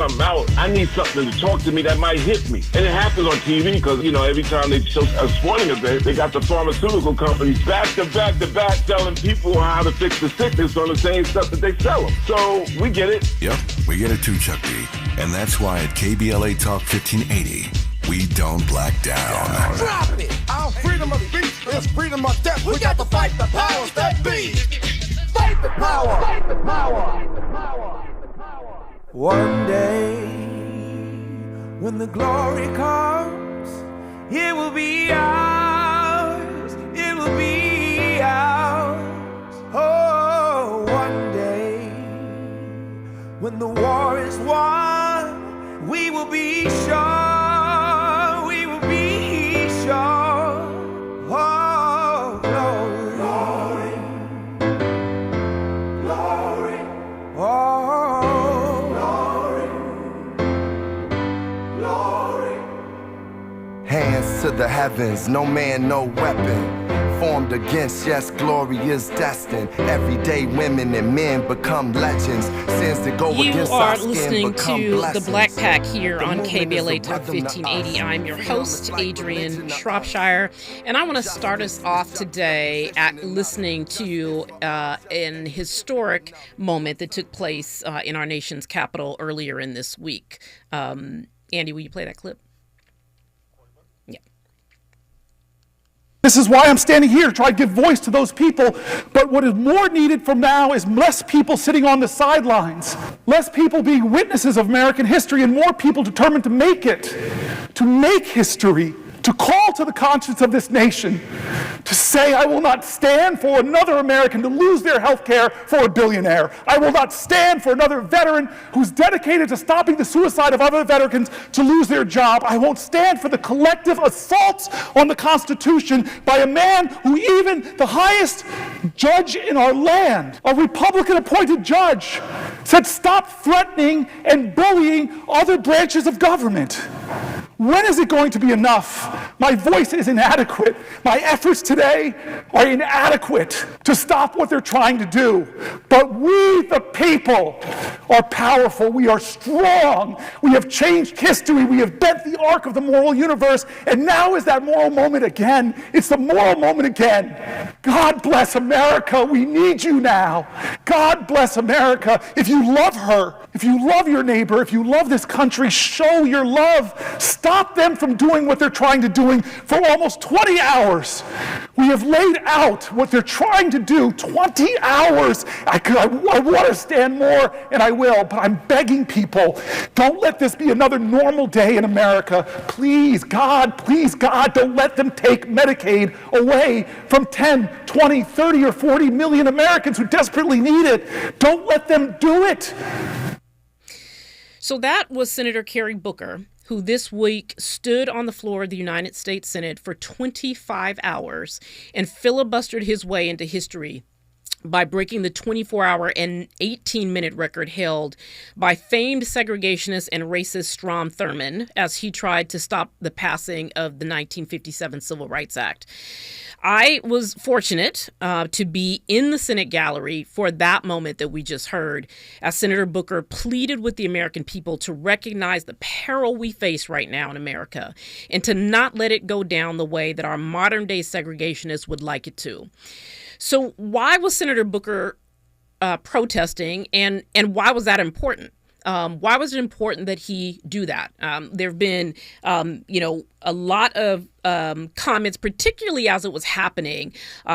I'm out, I need something to talk to me that might hit me. And it happens on TV because, every time they show a sporting event, they got the pharmaceutical companies back to back telling people how to fix the sickness on the same stuff that they sell them. So we get it. Yep, we get it too, Chuck D. And that's why at KBLA Talk 1580, we don't black down. Drop it! Our freedom of speech is freedom of death. We got to fight the powers that be. Fight the power! Fight the power! Fight the power! One day, when the glory comes, it will be ours, it will be ours. Oh, one day, when the war is won, we will be sure, we will be sure. Oh, glory, glory, glory, oh. Hands to the heavens, no man, no weapon formed against, yes, glory is destined. Everyday women and men become legends. Sins that go against our skin listening become to blessings. The Black Pack here The on movement is KBLA a Talk rhythm to 1580. us. I'm your Feel host, the light Adrianne within us. Shropshire, and I want to start us off today at listening to an historic moment that took place in our nation's capital earlier in this week. Andy, will you play that clip? This is why I'm standing here, to try to give voice to those people. But what is more needed from now is less people sitting on the sidelines, less people being witnesses of American history, and more people determined to make it, to make history, to call to the conscience of this nation, to say, I will not stand for another American to lose their health care for a billionaire. I will not stand for another veteran who's dedicated to stopping the suicide of other veterans to lose their job. I won't stand for the collective assaults on the Constitution by a man who even the highest judge in our land, a Republican-appointed judge, said stop threatening and bullying other branches of government. When is it going to be enough? My voice is inadequate. My efforts today are inadequate to stop what they're trying to do. But we, the people, are powerful. We are strong. We have changed history. We have bent the arc of the moral universe. And now is that moral moment again. It's the moral moment again. God bless America. We need you now. God bless America. If you love her, if you love your neighbor, if you love this country, show your love. Stop them from doing what they're trying to do for almost 20 hours. We have laid out what they're trying to do, 20 hours. I want to stand more, and I will, but I'm begging people, don't let this be another normal day in America. Please, God, don't let them take Medicaid away from 10, 20, 30, or 40 million Americans who desperately need it. Don't let them do it. So that was Senator Cory Booker, who this week stood on the floor of the United States Senate for 25 hours and filibustered his way into history by breaking the 24-hour and 18-minute record held by famed segregationist and racist Strom Thurmond as he tried to stop the passing of the 1957 Civil Rights Act. I was fortunate to be in the Senate gallery for that moment that we just heard, as Senator Booker pleaded with the American people to recognize the peril we face right now in America and to not let it go down the way that our modern-day segregationists would like it to. So why was Senator Booker protesting, and why was that important? Why was it important that he do that? There have been, a lot of comments, particularly as it was happening,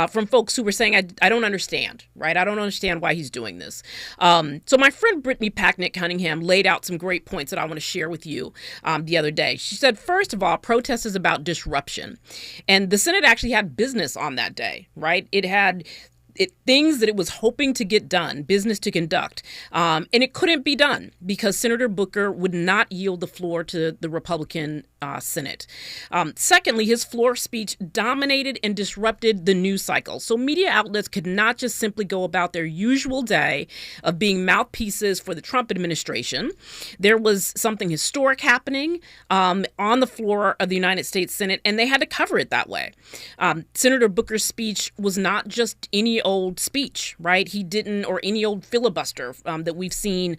from folks who were saying, I don't understand, right? I don't understand why he's doing this. So my friend Brittany Packnett-Cunningham laid out some great points that I want to share with you the other day. She said, first of all, protest is about disruption. And the Senate actually had business on that day, right? It had things that it was hoping to get done, business to conduct, and it couldn't be done because Senator Booker would not yield the floor to the Republican Senate. Secondly, his floor speech dominated and disrupted the news cycle. So media outlets could not just simply go about their usual day of being mouthpieces for the Trump administration. There was something historic happening on the floor of the United States Senate, and they had to cover it that way. Senator Booker's speech was not just any old speech, right? He didn't, or any old filibuster that we've seen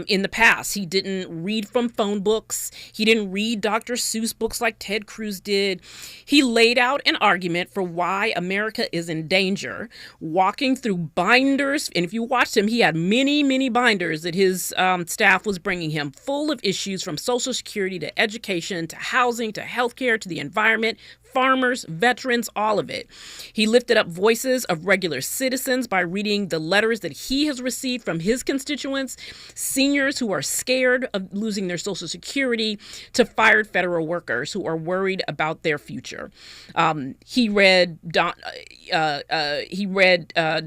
in the past. He didn't read from phone books. He didn't read Dr. Seuss books like Ted Cruz did. He laid out an argument for why America is in danger, walking through binders. And if you watched him, he had many, many binders that his staff was bringing him, full of issues from Social Security to education to housing to healthcare to the environment, farmers, veterans, all of it. He lifted up voices of regular citizens by reading the letters that he has received from his constituents, seniors who are scared of losing their Social Security, to fired federal workers who are worried about their future. He read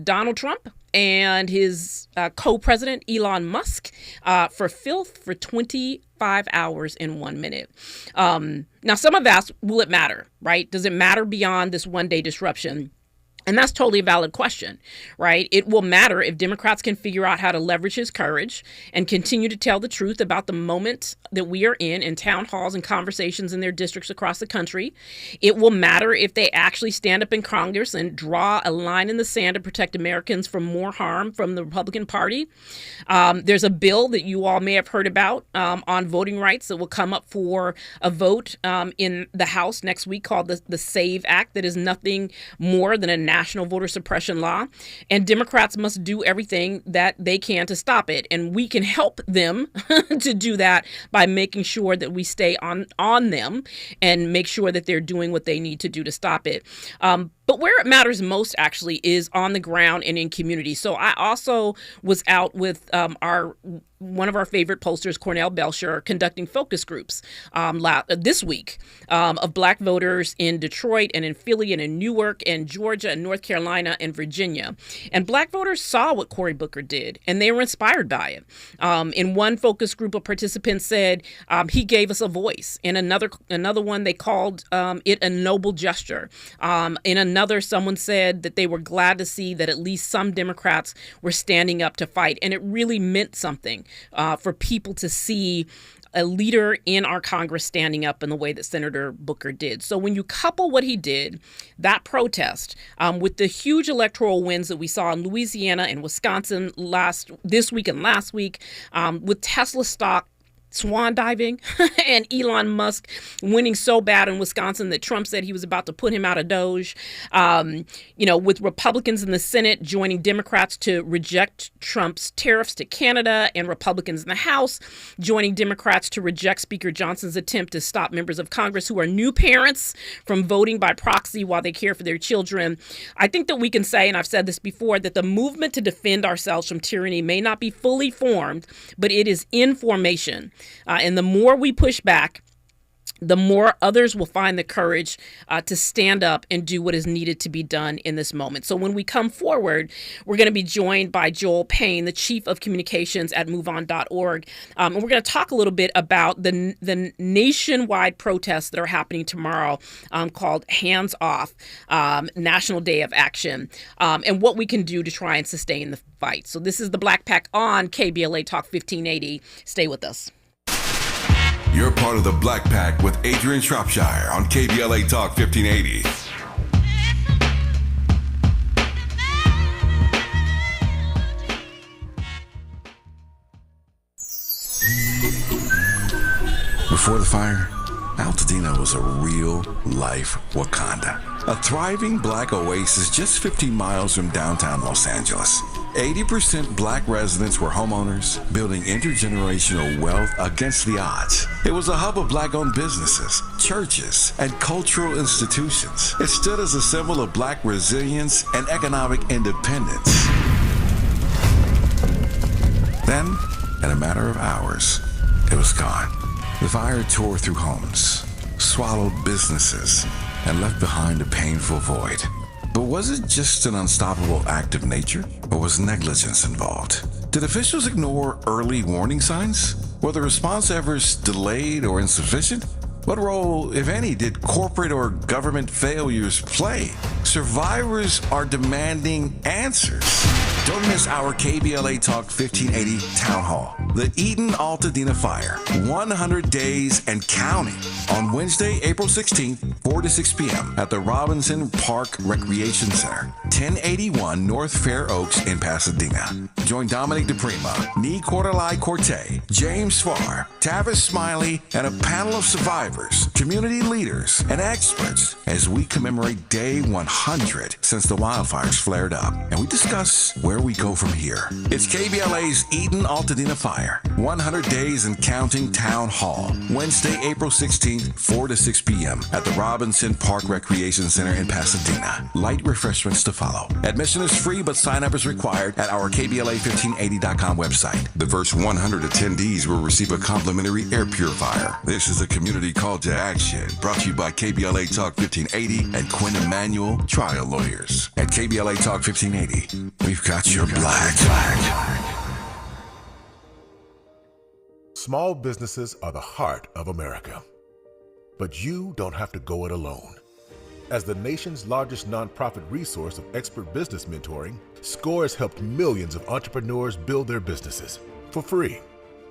Donald Trump and his co-president, Elon Musk, for filth for 25 hours and 1 minute. Now, some have asked, will it matter, right? Does it matter beyond this one-day disruption? And that's totally a valid question, right? It will matter if Democrats can figure out how to leverage his courage and continue to tell the truth about the moment that we are in town halls and conversations in their districts across the country. It will matter if they actually stand up in Congress and draw a line in the sand to protect Americans from more harm from the Republican Party. There's a bill that you all may have heard about on voting rights that will come up for a vote in the House next week called the SAVE Act, that is nothing more than a national voter suppression law, and Democrats must do everything that they can to stop it. And we can help them to do that by making sure that we stay on them and make sure that they're doing what they need to do to stop it. But where it matters most actually is on the ground and in community. So I also was out with one of our favorite pollsters, Cornell Belcher, conducting focus groups this week of Black voters in Detroit and in Philly and in Newark and Georgia and North Carolina and Virginia. And Black voters saw what Cory Booker did, and they were inspired by it. In one focus group of participants said he gave us a voice. In another one, they called it a noble gesture. In another, someone said that they were glad to see that at least some Democrats were standing up to fight. And it really meant something for people to see a leader in our Congress standing up in the way that Senator Booker did. So when you couple what he did, that protest, with the huge electoral wins that we saw in Louisiana and Wisconsin this week and last week, with Tesla stock swan diving and Elon Musk winning so bad in Wisconsin that Trump said he was about to put him out of Doge, with Republicans in the Senate joining Democrats to reject Trump's tariffs to Canada, and Republicans in the House joining Democrats to reject Speaker Johnson's attempt to stop members of Congress who are new parents from voting by proxy while they care for their children. I think that we can say, and I've said this before, that the movement to defend ourselves from tyranny may not be fully formed, but it is in formation. And the more we push back, the more others will find the courage to stand up and do what is needed to be done in this moment. So when we come forward, we're going to be joined by Joel Payne, the Chief of Communications at MoveOn.org. And we're going to talk a little bit about the nationwide protests that are happening tomorrow called Hands Off, National Day of Action, and what we can do to try and sustain the fight. So this is the Black Pack on KBLA Talk 1580. Stay with us. You're part of the Black Pack with Adrianne Shropshire on KBLA Talk 1580. Before the fire, Altadena was a real-life Wakanda. A thriving Black oasis just 15 miles from downtown Los Angeles. 80% Black residents were homeowners, building intergenerational wealth against the odds. It was a hub of Black-owned businesses, churches, and cultural institutions. It stood as a symbol of Black resilience and economic independence. Then, in a matter of hours, it was gone. The fire tore through homes, swallowed businesses, and left behind a painful void. But was it just an unstoppable act of nature, or was negligence involved? Did officials ignore early warning signs? Were the response efforts delayed or insufficient? What role, if any, did corporate or government failures play? Survivors are demanding answers. Don't miss our KBLA Talk 1580 Town Hall. The Eden Altadena Fire, 100 days and counting, on Wednesday, April 16th, 4 4 to 6 p.m. at the Robinson Park Recreation Center, 1081 North Fair Oaks in Pasadena. Join Dominic DePrima, Nee Cordelai Corte, James Farr, Tavis Smiley, and a panel of survivors, community leaders, and experts as we commemorate Day 100 since the wildfires flared up, and we discuss where we go from here. It's KBLA's Eden Altadena Fire, 100 Days and Counting Town Hall, Wednesday, April 16th, 4 to 6 p.m. at the Robinson Park Recreation Center in Pasadena. Light refreshments to follow. Admission is free, but sign-up is required at our KBLA1580.com website. The first 100 attendees will receive a complimentary air purifier. This is a community call to action, brought to you by KBLA Talk 1580 and Quinn Emanuel Trial Lawyers. At KBLA Talk 1580, we've got your black. Small businesses are the heart of America. But you don't have to go it alone. As the nation's largest nonprofit resource of expert business mentoring, SCORE has helped millions of entrepreneurs build their businesses for free.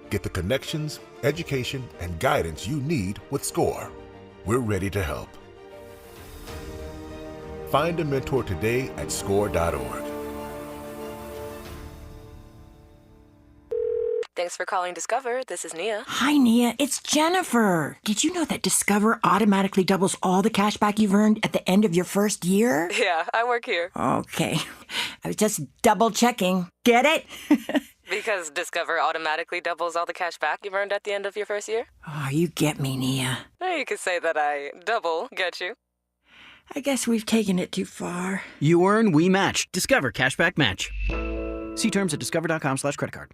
Get the connections, education, and guidance you need with SCORE. We're ready to help. Find a mentor today at score.org. Thanks for calling Discover. This is Nia. Hi, Nia. It's Jennifer. Did you know that Discover automatically doubles all the cash back you've earned at the end of your first year? Yeah, I work here. Okay. I was just double checking. Get it? Because Discover automatically doubles all the cash back you've earned at the end of your first year? Oh, you get me, Nia. You could say that I double get you. I guess we've taken it too far. You earn, we match. Discover Cashback Match. See terms at discover.com/creditcard.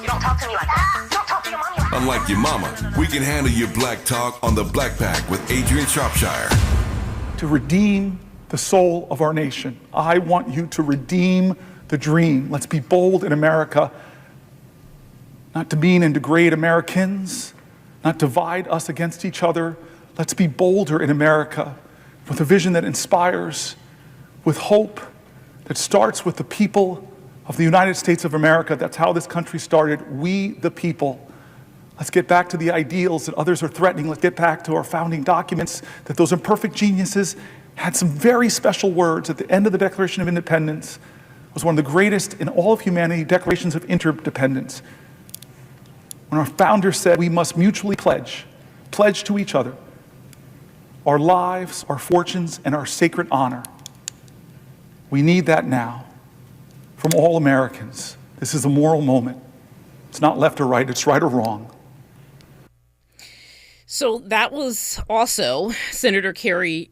You don't talk to me like that. You don't talk to your mommy like that. Unlike your mama, we can handle your black talk on the Black Pack with Adrianne Shropshire. To redeem the soul of our nation, I want you to redeem the dream. Let's be bold in America, not demean and degrade Americans, not divide us against each other. Let's be bolder in America with a vision that inspires, with hope that starts with the people of the United States of America. That's how this country started. We, the people. Let's get back to the ideals that others are threatening. Let's get back to our founding documents, that those imperfect geniuses had some very special words at the end of the Declaration of Independence. It was one of the greatest in all of humanity, declarations of interdependence. When our founder said we must mutually pledge to each other our lives, our fortunes, and our sacred honor. We need that now from all Americans. This is a moral moment. It's not left or right, it's right or wrong. So that was also Senator Cory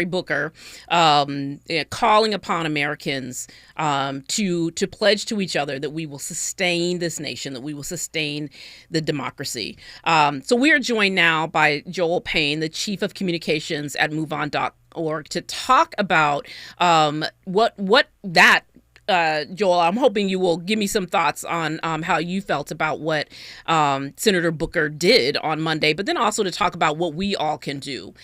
Booker calling upon Americans to pledge to each other that we will sustain this nation, that we will sustain the democracy. So we are joined now by Joel Payne, the Chief of Communications at MoveOn.org, to talk about what that Joel, I'm hoping you will give me some thoughts on how you felt about what Senator Booker did on Monday, but then also to talk about what we all can do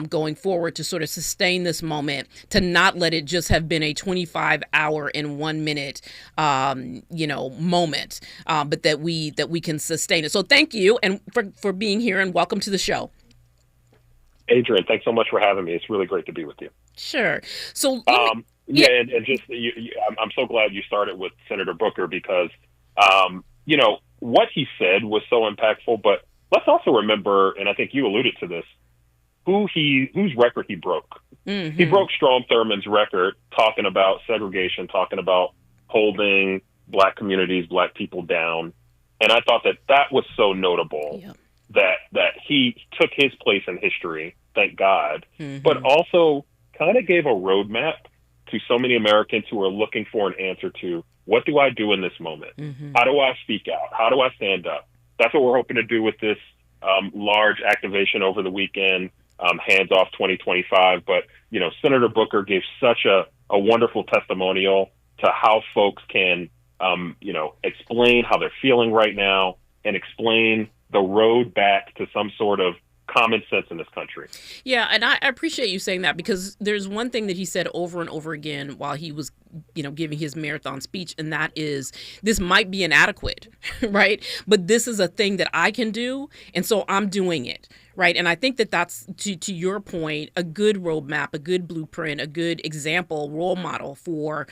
going forward to sort of sustain this moment, to not let it just have been a 25-hour and 1 minute, moment, but that we can sustain it. So thank you and for being here, and welcome to the show. Adrianne, thanks so much for having me. It's really great to be with you. Sure. So. Yeah, and just I'm so glad you started with Senator Booker because, what he said was so impactful. But let's also remember, and I think you alluded to this, whose record he broke. Mm-hmm. He broke Strom Thurmond's record, talking about segregation, talking about holding Black communities, Black people down. And I thought that was so notable that he took his place in history, thank God, but also kind of gave a roadmap to so many Americans who are looking for an answer to, what do I do in this moment? How do I speak out? How do I stand up? That's what we're hoping to do with this large activation over the weekend, Hands Off 2025. But, Senator Booker gave such a wonderful testimonial to how folks can, explain how they're feeling right now and explain the road back to some sort of common sense in this country. Yeah, and I appreciate you saying that, because there's one thing that he said over and over again while he was, giving his marathon speech, and that is, this might be inadequate, right? But this is a thing that I can do, and so I'm doing it, right? And I think that that's, to your point, a good roadmap, a good blueprint, a good example, role model for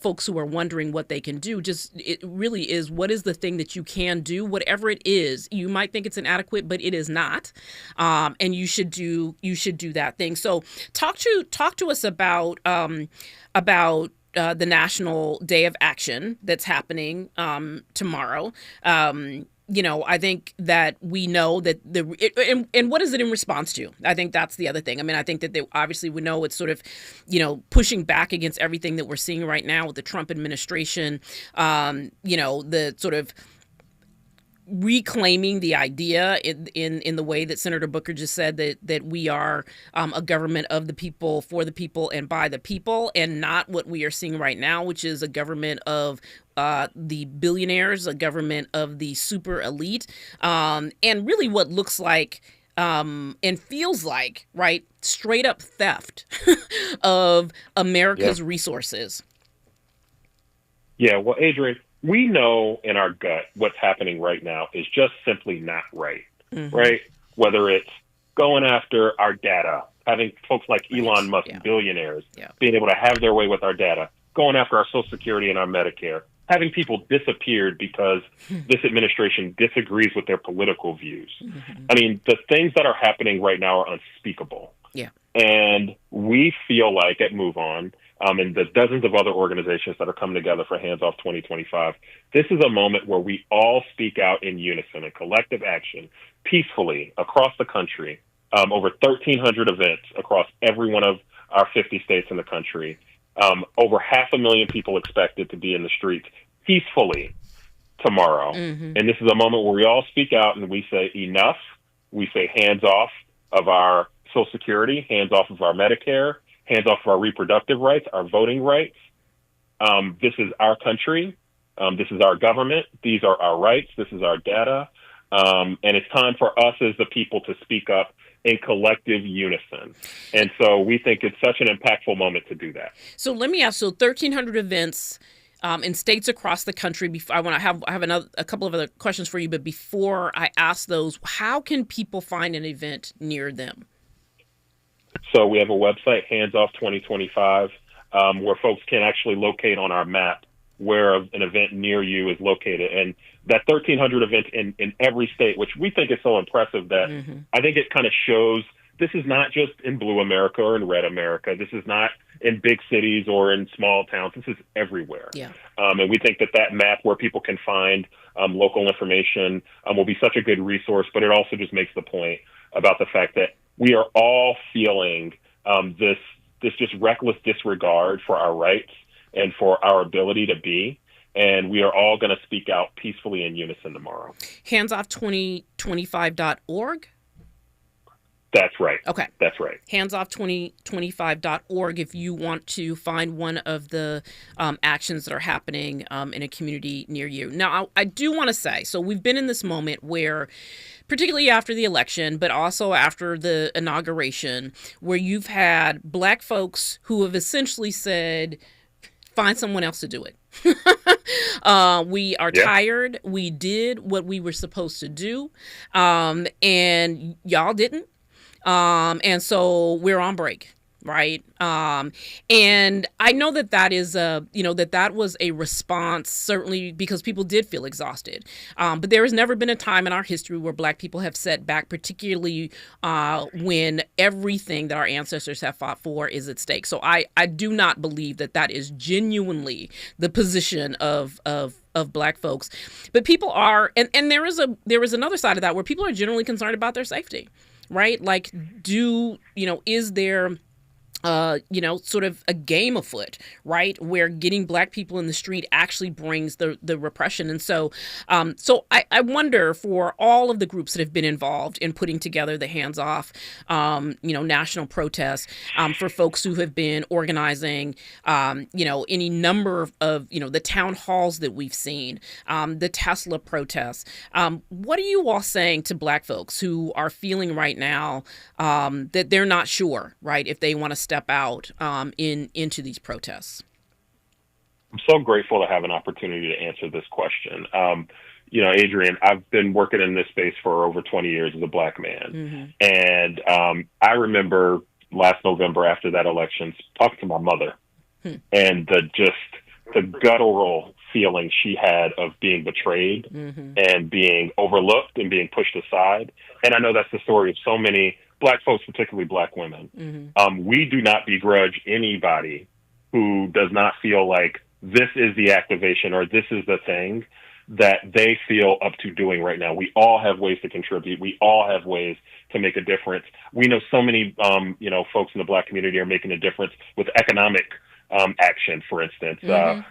folks who are wondering what they can do. Just, it really is, what is the thing that you can do, whatever it is. You might think it's inadequate, but it is not, and you should do that thing. So talk to us about the National Day of Action that's happening tomorrow. I think that we know that and what is it in response to? I think that's the other thing. I mean, I think that obviously we know it's sort of, pushing back against everything that we're seeing right now with the Trump administration, the sort of reclaiming the idea in the way that Senator Booker just said that we are a government of the people, for the people, and by the people, and not what we are seeing right now, which is a government of the billionaires, a government of the super elite, and really what looks like and feels like, right, straight up theft of America's resources. Yeah, well, Adrianne, we know in our gut what's happening right now is just simply not right, right? Whether it's going after our data, having folks like Elon Musk, billionaires, being able to have their way with our data, going after our Social Security and our Medicare, having people disappeared because this administration disagrees with their political views. I mean, the things that are happening right now are unspeakable. Yeah. And we feel like at Move On, and the dozens of other organizations that are coming together for Hands Off 2025, this is a moment where we all speak out in unison and collective action peacefully across the country, over 1,300 events across every one of our 50 states in the country, over 500,000 people expected to be in the streets peacefully tomorrow. And this is a moment where we all speak out and we say enough. We say hands off of our Social Security, hands off of our Medicare, hands off of our reproductive rights, our voting rights. This is our country. This is our government. These are our rights. This is our data. And it's time for us as the people to speak up in collective unison. And so we think it's such an impactful moment to do that. So let me ask, 1,300 events in states across the country. Before I have a couple of other questions for you, but before I ask those, how can people find an event near them? So we have a website, Hands Off 2025, where folks can actually locate on our map where an event near you is located. And that 1,300 events in every state, which we think is so impressive that I think it kind of shows this is not just in Blue America or in Red America. This is not in big cities or in small towns. This is everywhere. Yeah. And we think that map where people can find local information will be such a good resource, but it also just makes the point about the fact that we are all feeling this just reckless disregard for our rights and for our ability to be. And we are all going to speak out peacefully in unison tomorrow. Handsoff2025.org? That's right. Okay. That's right. Handsoff2025.org if you want to find one of the actions that are happening in a community near you. Now, I do want to say, so we've been in this moment where, particularly after the election, but also after the inauguration, where you've had Black folks who have essentially said, find someone else to do it. We are tired. We did what we were supposed to do, and y'all didn't. And so we're on break, right? And I know that is that was a response, certainly because people did feel exhausted. But there has never been a time in our history where Black people have set back, particularly when everything that our ancestors have fought for is at stake. So I do not believe that is genuinely the position of Black folks. But people are, and there is another side of that where people are generally concerned about their safety. Right? Like, is there, sort of a game afoot, right? Where getting Black people in the street actually brings the repression. And so I wonder, for all of the groups that have been involved in putting together the Hands Off, national protests, for folks who have been organizing, any number of, the town halls that we've seen, the Tesla protests. What are you all saying to Black folks who are feeling right now that they're not sure, right, if they want to step out into these protests? I'm so grateful to have an opportunity to answer this question. Adrianne, I've been working in this space for over 20 years as a Black man. And I remember last November after that election talking to my mother and the guttural feeling she had of being betrayed and being overlooked and being pushed aside. And I know that's the story of so many Black folks, particularly Black women. We do not begrudge anybody who does not feel like this is the activation or this is the thing that they feel up to doing right now. We all have ways to contribute. We all have ways to make a difference. We know so many, folks in the Black community are making a difference with economic action, for instance,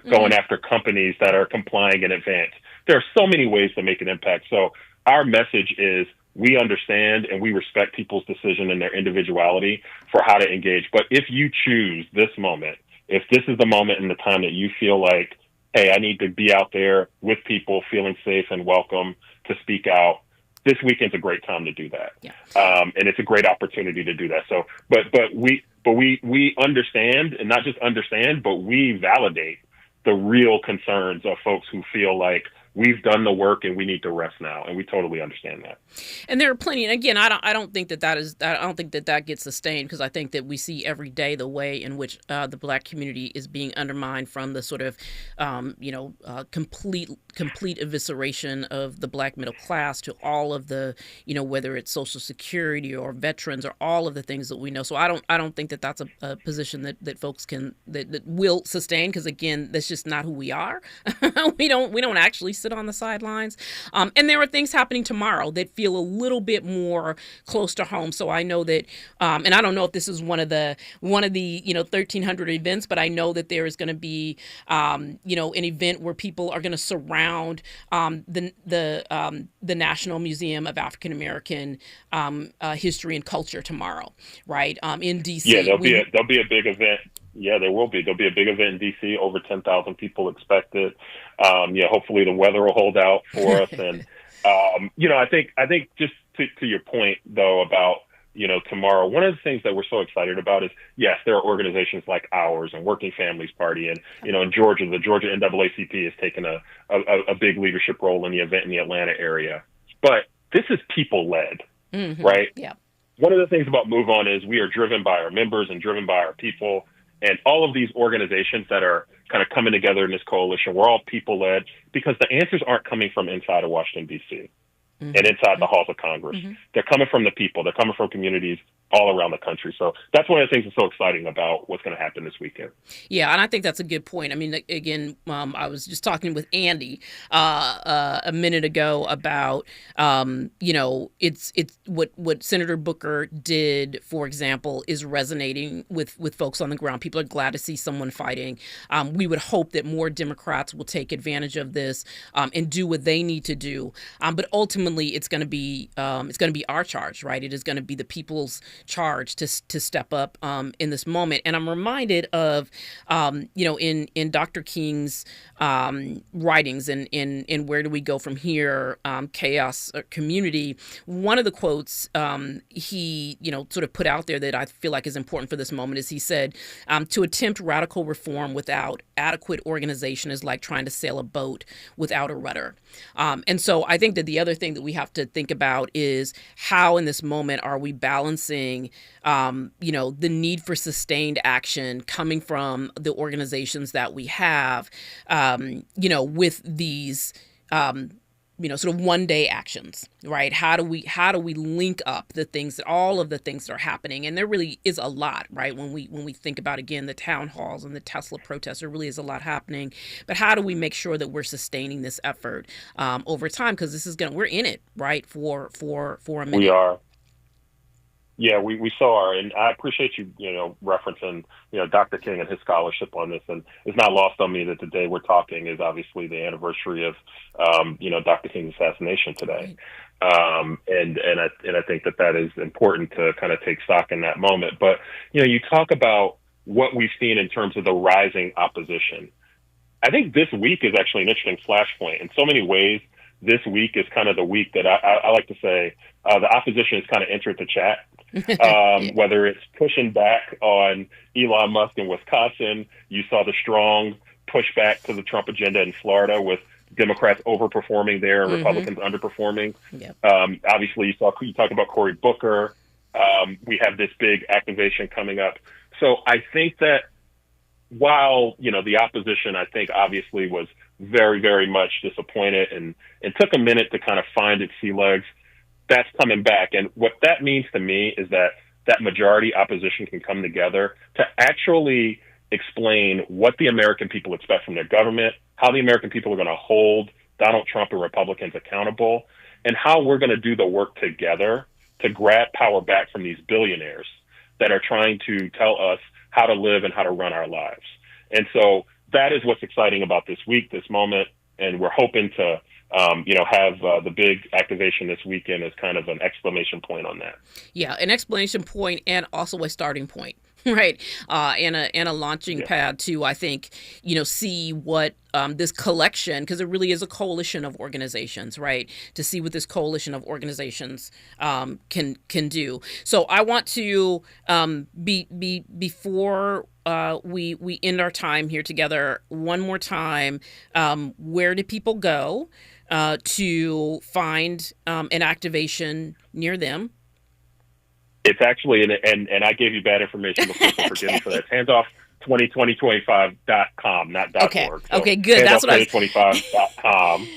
going after companies that are complying in advance. There are so many ways to make an impact. So our message is we understand and we respect people's decision and their individuality for how to engage. But if you choose this moment, if this is the moment and the time that you feel like, hey, I need to be out there with people feeling safe and welcome to speak out, this weekend's a great time to do that. And it's a great opportunity to do that. So, but we understand, and not just understand, but we validate the real concerns of folks who feel like we've done the work and we need to rest now, and we totally understand that. And there are plenty. And again, I don't think that gets sustained, because I think that we see every day the way in which the Black community is being undermined from the sort of complete evisceration of the Black middle class to all of the whether it's Social Security or veterans or all of the things that we know. So I don't think that that's a position that folks that will sustain, because again, that's just not who we are. we don't actually sit on the sidelines. And there are things happening tomorrow that feel a little bit more close to home. So I know that, and I don't know if this is one of the 1,300 events, but I know that there is going to be, an event where people are going to surround the National Museum of African American History and Culture tomorrow, right? In DC. Yeah, there'll be a big event. Yeah, there will be. There'll be a big event in D.C. Over 10,000 people expected. Hopefully the weather will hold out for us. And, I think just to your point, though, about, tomorrow, one of the things that we're so excited about is, yes, there are organizations like ours and Working Families Party. And, in Georgia, the Georgia NAACP has taken a big leadership role in the event in the Atlanta area. But this is people-led, right? Yeah. One of the things about Move On is we are driven by our members and driven by our people. And all of these organizations that are kind of coming together in this coalition, we're all people-led, because the answers aren't coming from inside of Washington, D.C. And inside the halls of Congress. They're coming from the people. They're coming from communities all around the country. So that's one of the things that's so exciting about what's going to happen this weekend. Yeah, and I think that's a good point. I mean, again, I was just talking with Andy a minute ago about, it's what Senator Booker did, for example, is resonating with folks on the ground. People are glad to see someone fighting. We would hope that more Democrats will take advantage of this and do what they need to do. But ultimately, it's going to be our charge, right? It is going to be the people's charge to step up in this moment. And I'm reminded of in Dr. King's writings and in Where Do We Go From Here, Chaos Community, one of the quotes he sort of put out there that I feel like is important for this moment is he said, to attempt radical reform without adequate organization is like trying to sail a boat without a rudder. And so I think that the other thing that we have to think about is how in this moment are we balancing, the need for sustained action coming from the organizations that we have, with these, sort of one day actions, right? How do we link up all of the things that are happening? And there really is a lot, right? When we think about, again, the town halls and the Tesla protests, there really is a lot happening. But how do we make sure that we're sustaining this effort over time? Because we're in it, right? For a minute. We are. Yeah, we so are, and I appreciate you, referencing, Dr. King and his scholarship on this, and it's not lost on me that the day we're talking is obviously the anniversary of, Dr. King's assassination today, and I think that is important to kind of take stock in that moment. But you talk about what we've seen in terms of the rising opposition. I think this week is actually an interesting flashpoint in so many ways. This week is kind of the week that I like to say the opposition has kind of entered the chat. Whether it's pushing back on Elon Musk in Wisconsin, you saw the strong pushback to the Trump agenda in Florida with Democrats overperforming there and Republicans underperforming. Yep. Obviously, you talked about Cory Booker. We have this big activation coming up. So I think that while, the opposition, I think, obviously was very, very much disappointed and took a minute to kind of find its sea legs, that's coming back. And what that means to me is that majority opposition can come together to actually explain what the American people expect from their government, how the American people are going to hold Donald Trump and Republicans accountable, and how we're going to do the work together to grab power back from these billionaires that are trying to tell us how to live and how to run our lives. And so that is what's exciting about this week, this moment, and we're hoping to have the big activation this weekend as kind of an exclamation point on that. Yeah, an exclamation point and also a starting point, right? And a launching pad to, I think, see what this collection, because it really is a coalition of organizations, right? To see what this coalition of organizations can do. So I want to before we end our time here together one more time. Where do people go to find an activation near them? It's actually, and I gave you bad information before, so forgive me for that. It's handoff2025.com, not .org. So okay, good. That's what 2025.com.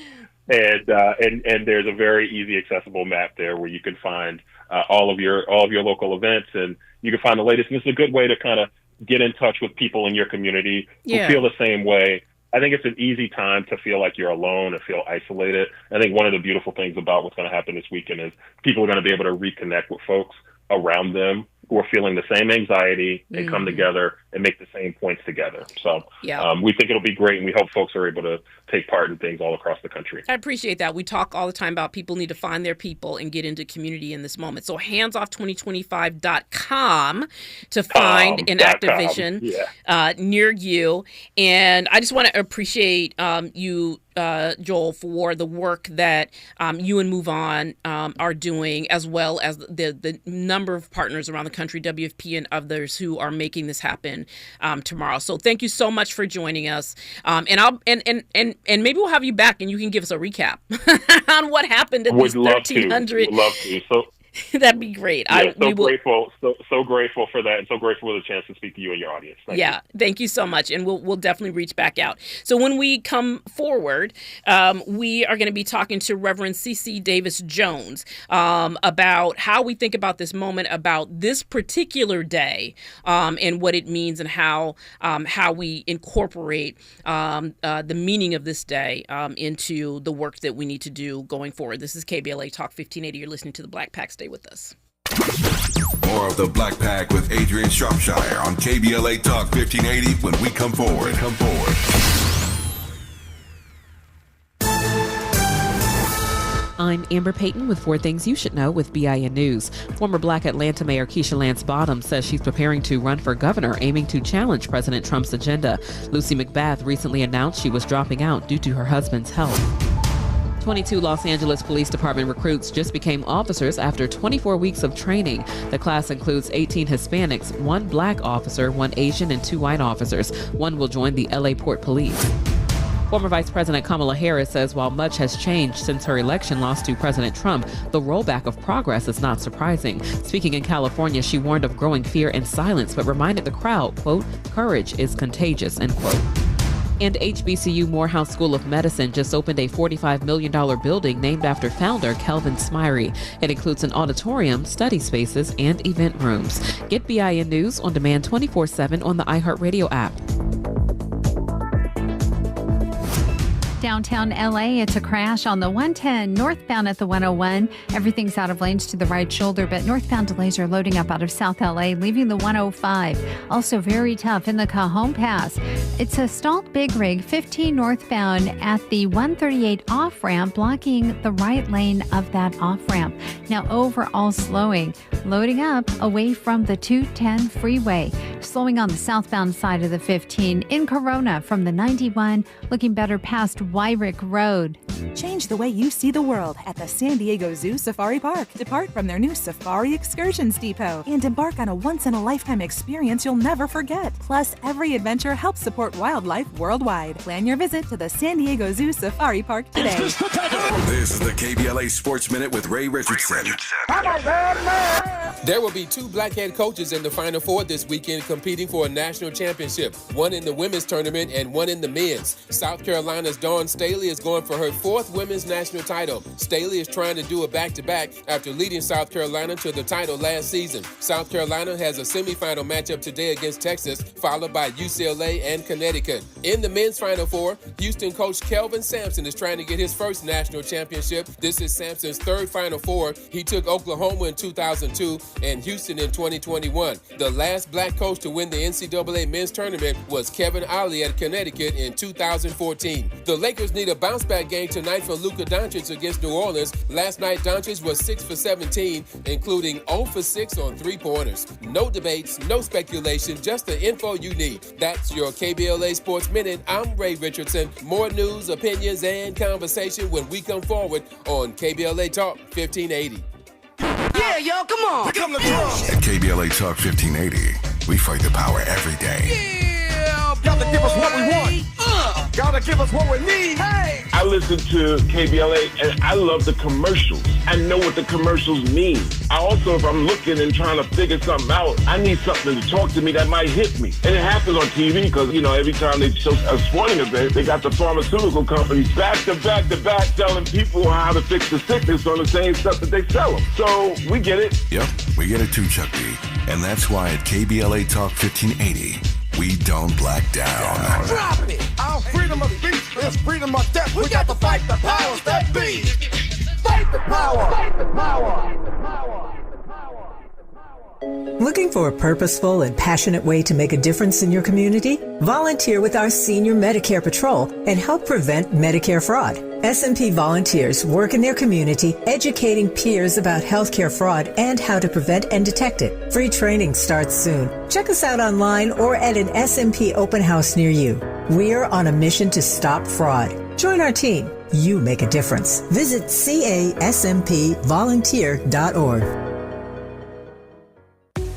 And there's a very easy, accessible map there where you can find all of your local events, and you can find the latest. And it's a good way to kind of get in touch with people in your community who feel the same way. I think it's an easy time to feel like you're alone and feel isolated. I think one of the beautiful things about what's going to happen this weekend is people are going to be able to reconnect with folks around them who are feeling the same anxiety and come together and make the same points together. So we think it'll be great, and we hope folks are able to take part in things all across the country. I appreciate that. We talk all the time about people need to find their people and get into community in this moment. So handsoff2025.com to find an activation near you. And I just want to appreciate you, Joel, for the work that you and Move On are doing, as well as the number of partners around the country, WFP and others, who are making this happen tomorrow. So thank you so much for joining us. And maybe we'll have you back and you can give us a recap on what happened at these 1,300. Would love to. So that'd be great. Grateful, so grateful for that, and so grateful for the chance to speak to you and your audience. Thank you so much, and we'll definitely reach back out. So when we come forward, we are going to be talking to Reverend C.C. Davis Jones about how we think about this moment, about this particular day, and what it means, and how we incorporate the meaning of this day into the work that we need to do going forward. This is KBLA Talk 1580. You're listening to the Black Pack. Stay with us. More of the Black Pack with Adrianne Shropshire on KBLA Talk 1580 when we come forward. I'm Amber Payton with 4 Things You Should Know with BIN News. Former Black Atlanta Mayor Keisha Lance Bottoms says she's preparing to run for governor, aiming to challenge President Trump's agenda. Lucy McBath recently announced she was dropping out due to her husband's health. 22 Los Angeles Police Department recruits just became officers after 24 weeks of training. The class includes 18 Hispanics, 1 black officer, 1 Asian, and 2 white officers. 1 will join the LA Port Police. Former Vice President Kamala Harris says while much has changed since her election loss to President Trump, the rollback of progress is not surprising. Speaking in California, she warned of growing fear and silence, but reminded the crowd, quote, "Courage is contagious," end quote. And HBCU Morehouse School of Medicine just opened a $45 million building named after founder Kelvin Smyrie. It includes an auditorium, study spaces, and event rooms. Get BIN News on demand 24/7 on the iHeartRadio app. Downtown LA, it's a crash on the 110 northbound at the 101. Everything's out of lanes to the right shoulder, but northbound delays are loading up out of South LA, leaving the 105. Also very tough in the Cajon Pass. It's a stalled big rig 15 northbound at the 138 off-ramp, blocking the right lane of that off-ramp. Now overall slowing, loading up away from the 210 freeway. Slowing on the southbound side of the 15 in Corona from the 91, looking better past Wyrick Road. Change the way you see the world at the San Diego Zoo Safari Park. Depart from their new Safari Excursions Depot and embark on a once-in-a-lifetime experience you'll never forget. Plus, every adventure helps support wildlife worldwide. Plan your visit to the San Diego Zoo Safari Park today. This is the KBLA Sports Minute with Ray Richardson. There will be 2 black head coaches in the Final Four this weekend competing for a national championship, one in the women's tournament and one in the men's. South Carolina's Dawn Staley is going for her 4th women's national title. Staley is trying to do a back-to-back after leading South Carolina to the title last season. South Carolina has a semifinal matchup today against Texas, followed by UCLA and Connecticut. In the men's Final Four, Houston coach Kelvin Sampson is trying to get his first national championship. This is Sampson's 3rd Final Four. He took Oklahoma in 2002 and Houston in 2021. The last black coach to win the NCAA men's tournament was Kevin Ollie at Connecticut in 2014. The Lakers need a bounce-back game tonight for Luka Doncic against New Orleans. Last night, Doncic was 6 for 17, including 0 for 6 on 3-pointers. No debates, no speculation, just the info you need. That's your KBLA Sports Minute. I'm Ray Richardson. More news, opinions, and conversation when we come forward on KBLA Talk 1580. Yeah, yo, come on. Pick up the drum. At KBLA Talk 1580, we fight the power every day. Yeah, gotta give us what we want. Gotta give us what we need. Hey. I listen to KBLA and I love the commercials. I know what the commercials mean. I also, if I'm looking and trying to figure something out, I need something to talk to me that might hit me. And it happens on TV because, every time they show a sporting event, they got the pharmaceutical companies back to back telling people how to fix the sickness on the same stuff that they sell them. So we get it. Yep, we get it too, Chuck D. And that's why at KBLA Talk 1580, we don't black down. Drop it! Our freedom of speech is freedom of death. We got to fight the powers that be. Fight the power! Fight the power! Looking for a purposeful and passionate way to make a difference in your community? Volunteer with our Senior Medicare Patrol and help prevent Medicare fraud. S&P volunteers work in their community educating peers about healthcare fraud and how to prevent and detect it. Free training starts soon. Check us out online or at an S&P open house near you. We're on a mission to stop fraud. Join our team. You make a difference. Visit caspvolunteer.org.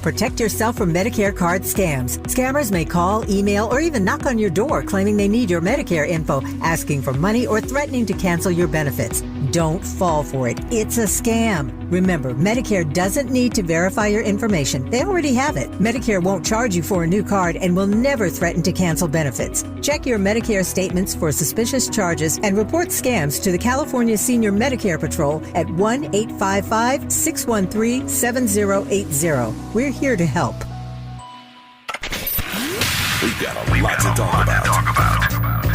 Protect yourself from Medicare card scams. Scammers may call, email, or even knock on your door claiming they need your Medicare info, asking for money or threatening to cancel your benefits. Don't fall for it. It's a scam. Remember, Medicare doesn't need to verify your information. They already have it. Medicare won't charge you for a new card and will never threaten to cancel benefits. Check your Medicare statements for suspicious charges and report scams to the California Senior Medicare Patrol at 1-855-613-7080. We're here to help. We've got a lot to talk about.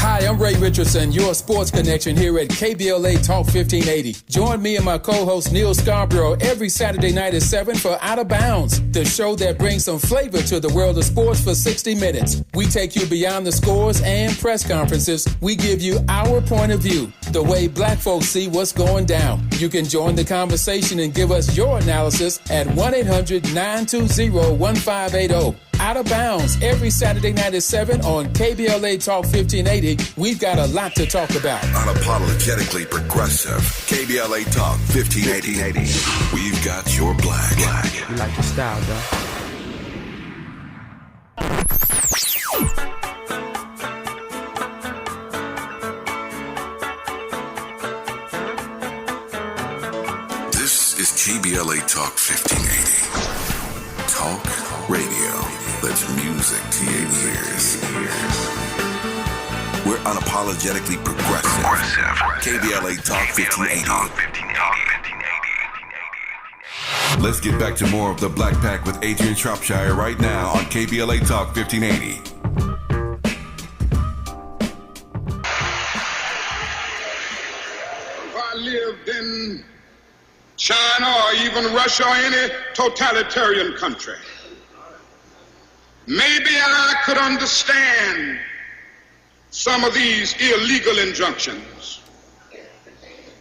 Hi, I'm Ray Richardson, your sports connection here at KBLA Talk 1580. Join me and my co-host Neil Scarborough every Saturday night at 7 for Out of Bounds, the show that brings some flavor to the world of sports for 60 minutes. We take you beyond the scores and press conferences. We give you our point of view, the way black folks see what's going down. You can join the conversation and give us your analysis at 1-800-920-1580. Out of Bounds every Saturday night at 7 on KBLA Talk 1580. We've got a lot to talk about. Unapologetically progressive. KBLA Talk 1580. We've got your black. You like the style, though. This is KBLA Talk 1580. Talk radio. That's music to your ears. We're unapologetically progressive. KBLA Talk 1580. Let's get back to more of the Black Pack with Adrianne Shropshire right now on KBLA Talk 1580. If I lived in China or even Russia or any totalitarian country, maybe I could understand some of these illegal injunctions.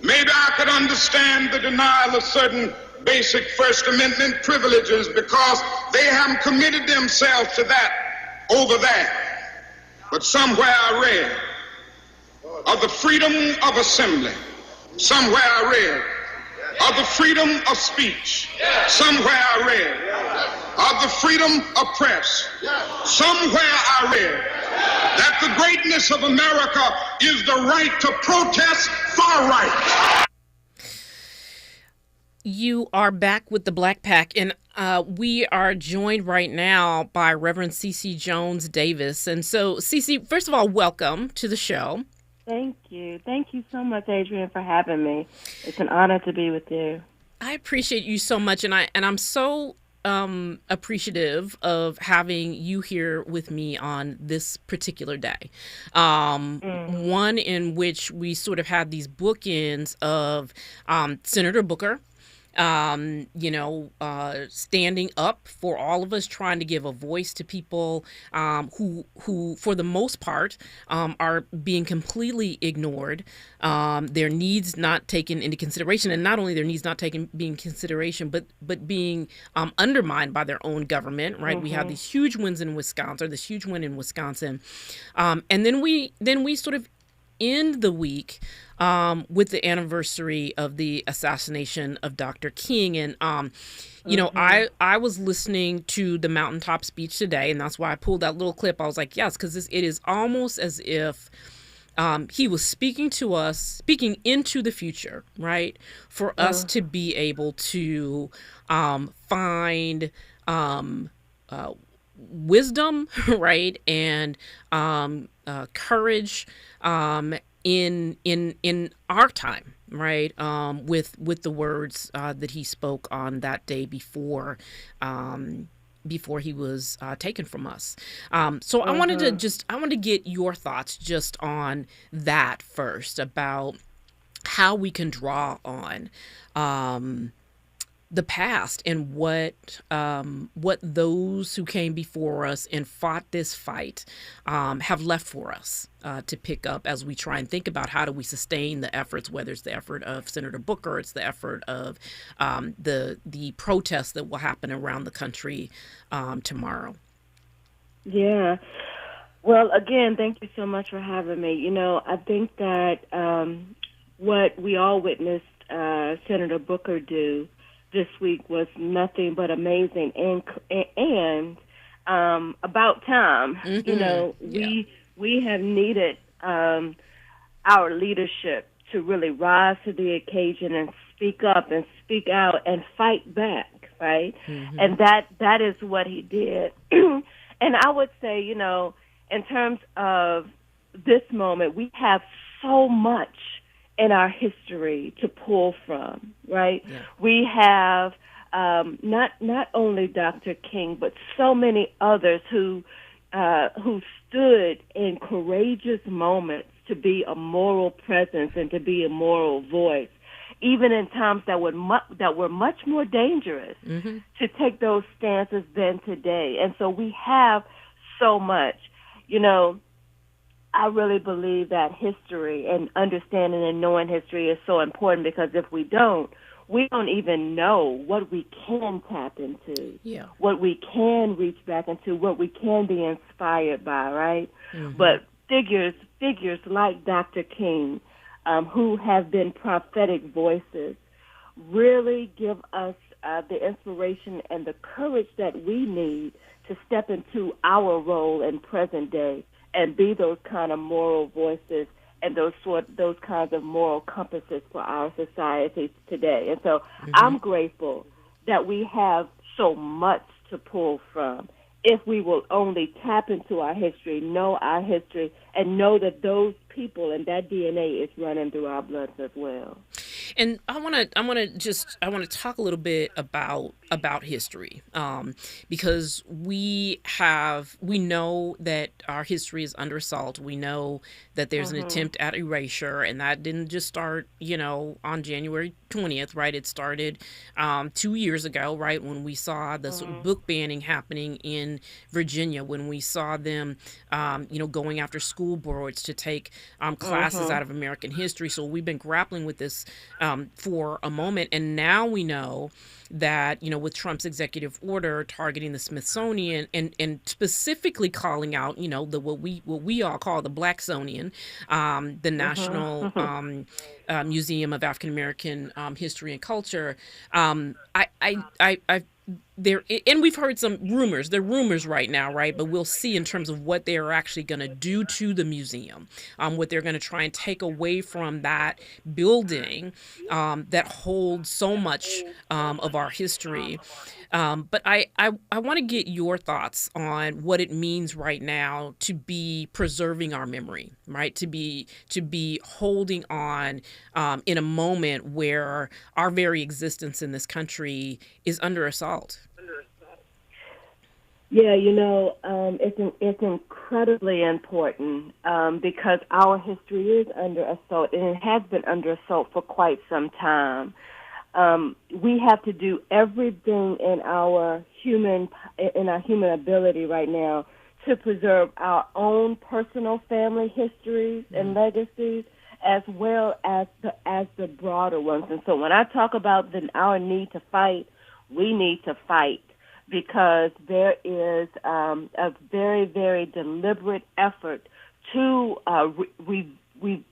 Maybe I could understand the denial of certain basic First Amendment privileges because they haven't committed themselves to that over there. But somewhere I read of the freedom of assembly, Somewhere I read of the freedom of speech. Somewhere I read of the freedom of press. Somewhere I read that the greatness of America is the right to protest far right. You are back with the Black Pack, and we are joined right now by Reverend Cece Jones Davis. And so, Cece, first of all, welcome to the show. Thank you. Thank you so much, Adrianne, for having me. It's an honor to be with you. I appreciate you so much, and I'm so appreciative of having you here with me on this particular day. One in which we sort of had these bookends of Senator Booker, standing up for all of us, trying to give a voice to people who, for the most part, are being completely ignored, their needs not taken into consideration, and not only their needs not being consideration, but being undermined by their own government. Right? Mm-hmm. We have these huge wins in Wisconsin, this huge win in Wisconsin, and then we sort of end the week with the anniversary of the assassination of Dr. King. And, I was listening to the mountaintop speech today, and that's why I pulled that little clip. I was like, yes, because it is almost as if he was speaking to us, speaking into the future, right, for us to be able to find wisdom, right, and courage in our time, right, with the words that he spoke on that day before he was taken from us. So I wanted to get your thoughts just on that first, about how we can draw on the past and what those who came before us and fought this fight have left for us to pick up as we try and think about how do we sustain the efforts, whether it's the effort of Senator Booker, it's the effort of the protests that will happen around the country tomorrow. Yeah. Well, again, thank you so much for having me. I think that what we all witnessed Senator Booker do this week was nothing but amazing and about time. Mm-hmm. We have needed our leadership to really rise to the occasion and speak up and speak out and fight back, right? Mm-hmm. And that is what he did. And I would say, in terms of this moment, we have so much in our history to pull from, right? Yeah. We have not only Dr. King, but so many others who stood in courageous moments to be a moral presence and to be a moral voice, even in times that were much more dangerous mm-hmm. to take those stances than today. And so we have so much, I really believe that history and understanding and knowing history is so important, because if we don't even know what we can tap into, what we can reach back into, what we can be inspired by, right? Mm-hmm. But figures like Dr. King, who have been prophetic voices, really give us the inspiration and the courage that we need to step into our role in present day and be those kind of moral voices and those kinds of moral compasses for our society today. And so mm-hmm. I'm grateful that we have so much to pull from if we will only tap into our history, know our history, and know that those people and that DNA is running through our bloods as well. And I want to talk a little bit about history, because we know that our history is under assault. We know that there's an attempt at erasure, and that didn't just start, on January 20th, right? It started 2 years ago, right, when we saw the sort of book banning happening in Virginia, when we saw them, going after school boards to take classes out of American history. So we've been grappling with this for a moment. And now we know that, with Trump's executive order targeting the Smithsonian and specifically calling out, what we all call the Blacksonian, the National Museum of African American History and Culture. And we've heard some rumors. They're rumors right now, right? But we'll see in terms of what they're actually going to do to the museum, what they're going to try and take away from that building that holds so much of our history. But I want to get your thoughts on what it means right now to be preserving our memory, right? To be holding on in a moment where our very existence in this country is under assault. Yeah, it's incredibly important because our history is under assault, and it has been under assault for quite some time. We have to do everything in our human ability right now to preserve our own personal family histories and legacies, as well as the broader ones. And so when I talk about our need to fight, we need to fight, because there is a very, very deliberate effort to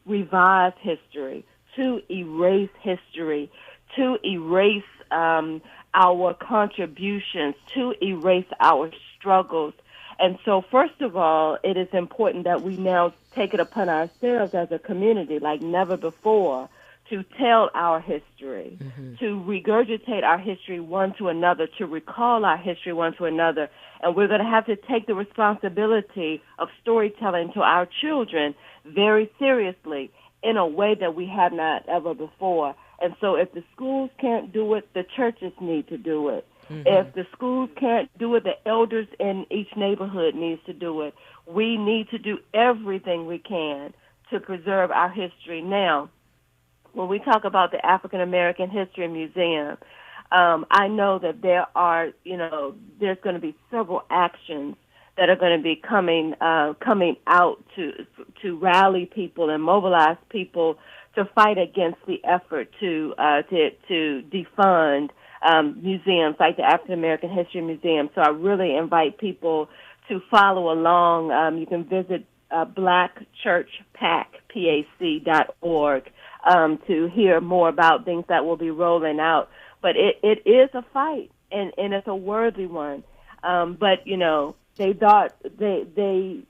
revise history, to erase history, to erase our contributions, to erase our struggles. And so, first of all, it is important that we now take it upon ourselves as a community like never before to tell our history, to regurgitate our history one to another, to recall our history one to another. And we're going to have to take the responsibility of storytelling to our children very seriously in a way that we have not ever before. And so if the schools can't do it, the churches need to do it. If the schools can't do it, the elders in each neighborhood needs to do it. We need to do everything we can to preserve our history. Now, when we talk about the African American History Museum, I know that there's going to be several actions that are going to be coming out to rally people and mobilize people to fight against the effort to defund museums like the African American History Museum. So I really invite people to follow along. You can visit blackchurchpac.org to hear more about things that will be rolling out. But it is a fight, and it's a worthy one. But they thought they